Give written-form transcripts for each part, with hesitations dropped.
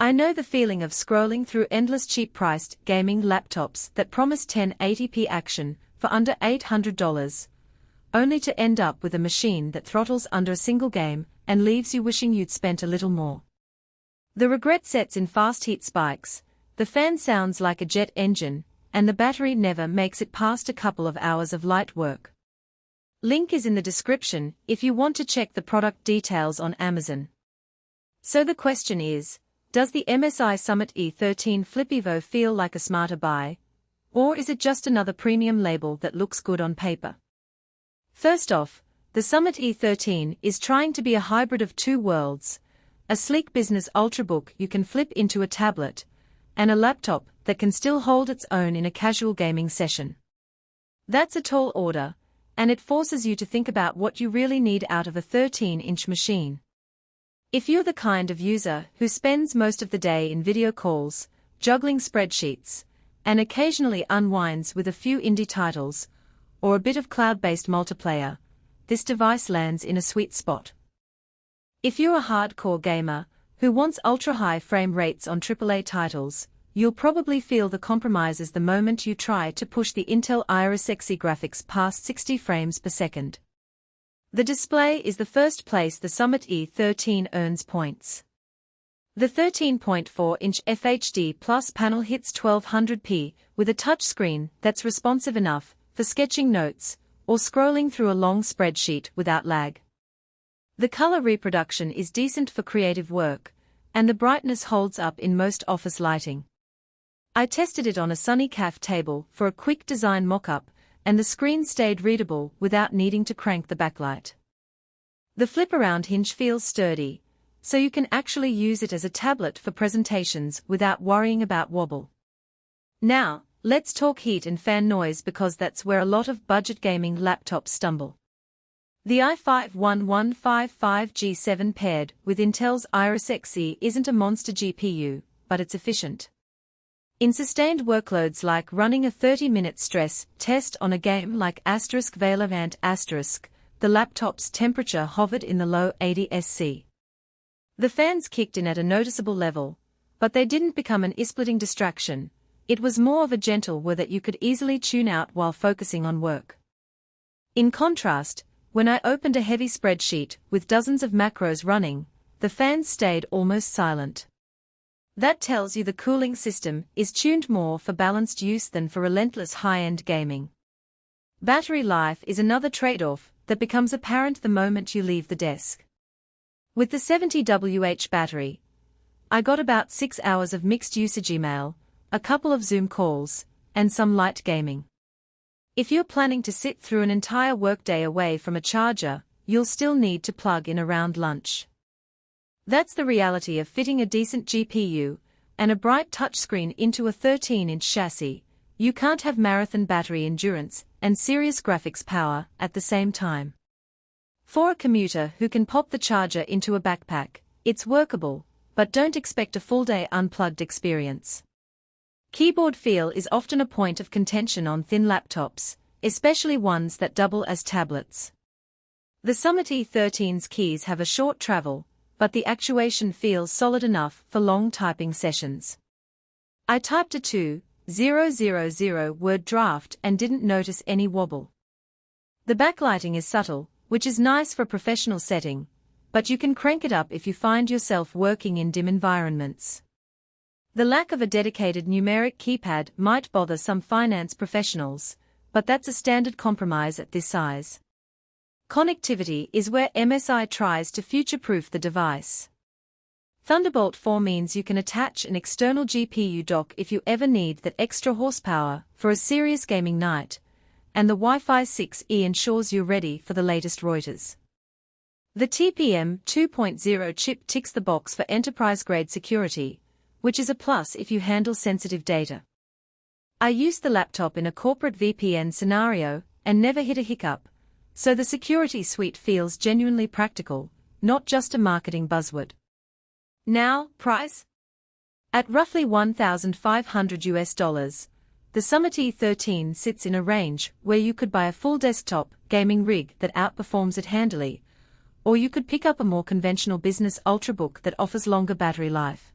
I know the feeling of scrolling through endless cheap-priced gaming laptops that promise 1080p action for under $800, only to end up with a machine that throttles under a single game and leaves you wishing you'd spent a little more. The regret sets in fast heat spikes, the fan sounds like a jet engine, and the battery never makes it past a couple of hours of light work. Link is in the description if you want to check the product details on Amazon. So the question is, does the MSI Summit E13 Flip Evo feel like a smarter buy? Or is it just another premium label that looks good on paper? First off, the Summit E13 is trying to be a hybrid of two worlds, a sleek business ultrabook you can flip into a tablet, and a laptop that can still hold its own in a casual gaming session. That's a tall order, and it forces you to think about what you really need out of a 13-inch machine. If you're the kind of user who spends most of the day in video calls, juggling spreadsheets, and occasionally unwinds with a few indie titles, or a bit of cloud-based multiplayer, this device lands in a sweet spot. If you're a hardcore gamer who wants ultra-high frame rates on AAA titles, you'll probably feel the compromises the moment you try to push the Intel Iris Xe graphics past 60 frames per second. The display is the first place the Summit E13 earns points. The 13.4-inch FHD Plus panel hits 1200p with a touchscreen that's responsive enough for sketching notes or scrolling through a long spreadsheet without lag. The color reproduction is decent for creative work, and the brightness holds up in most office lighting. I tested it on a sunny cafe table for a quick design mock-up, and the screen stayed readable without needing to crank the backlight. The flip-around hinge feels sturdy, so you can actually use it as a tablet for presentations without worrying about wobble. Now, let's talk heat and fan noise because that's where a lot of budget gaming laptops stumble. The i5-1155G7 paired with Intel's Iris Xe isn't a monster GPU, but it's efficient. In sustained workloads like running a 30-minute stress test on a game like *Valorant*, the laptop's temperature hovered in the low 80s C. The fans kicked in at a noticeable level, but they didn't become an ear-splitting distraction. It was more of a gentle whir that you could easily tune out while focusing on work. In contrast, when I opened a heavy spreadsheet with dozens of macros running, the fans stayed almost silent. That tells you the cooling system is tuned more for balanced use than for relentless high-end gaming. Battery life is another trade-off that becomes apparent the moment you leave the desk. With the 70Wh battery, I got about 6 hours of mixed usage email, a couple of Zoom calls, and some light gaming. If you're planning to sit through an entire workday away from a charger, you'll still need to plug in around lunch. That's the reality of fitting a decent GPU and a bright touchscreen into a 13-inch chassis. You can't have marathon battery endurance and serious graphics power at the same time. For a commuter who can pop the charger into a backpack, it's workable, but don't expect a full-day unplugged experience. Keyboard feel is often a point of contention on thin laptops, especially ones that double as tablets. The Summit E13's keys have a short travel, but the actuation feels solid enough for long typing sessions. I typed a 2,000 word draft and didn't notice any wobble. The backlighting is subtle, which is nice for a professional setting, but you can crank it up if you find yourself working in dim environments. The lack of a dedicated numeric keypad might bother some finance professionals, but that's a standard compromise at this size. Connectivity is where MSI tries to future-proof the device. Thunderbolt 4 means you can attach an external GPU dock if you ever need that extra horsepower for a serious gaming night, and the Wi-Fi 6E ensures you're ready for the latest Reuters. The TPM 2.0 chip ticks the box for enterprise-grade security, which is a plus if you handle sensitive data. I used the laptop in a corporate VPN scenario and never hit a hiccup, so the security suite feels genuinely practical, not just a marketing buzzword. Now, price? At roughly $1,500, the Summit E13 sits in a range where you could buy a full desktop gaming rig that outperforms it handily, or you could pick up a more conventional business ultrabook that offers longer battery life.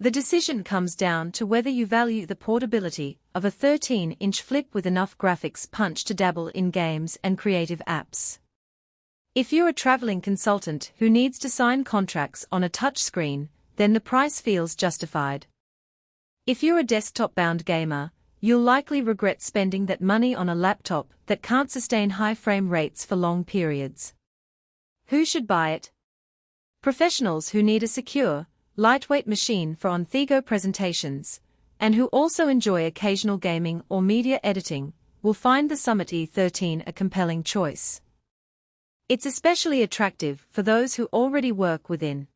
The decision comes down to whether you value the portability of a 13-inch flip with enough graphics punch to dabble in games and creative apps. If you're a traveling consultant who needs to sign contracts on a touchscreen, then the price feels justified. If you're a desktop-bound gamer, you'll likely regret spending that money on a laptop that can't sustain high frame rates for long periods. Who should buy it? Professionals who need a secure, lightweight machine for on-the-go presentations, and who also enjoy occasional gaming or media editing, will find the Summit E13 a compelling choice. It's especially attractive for those who already work within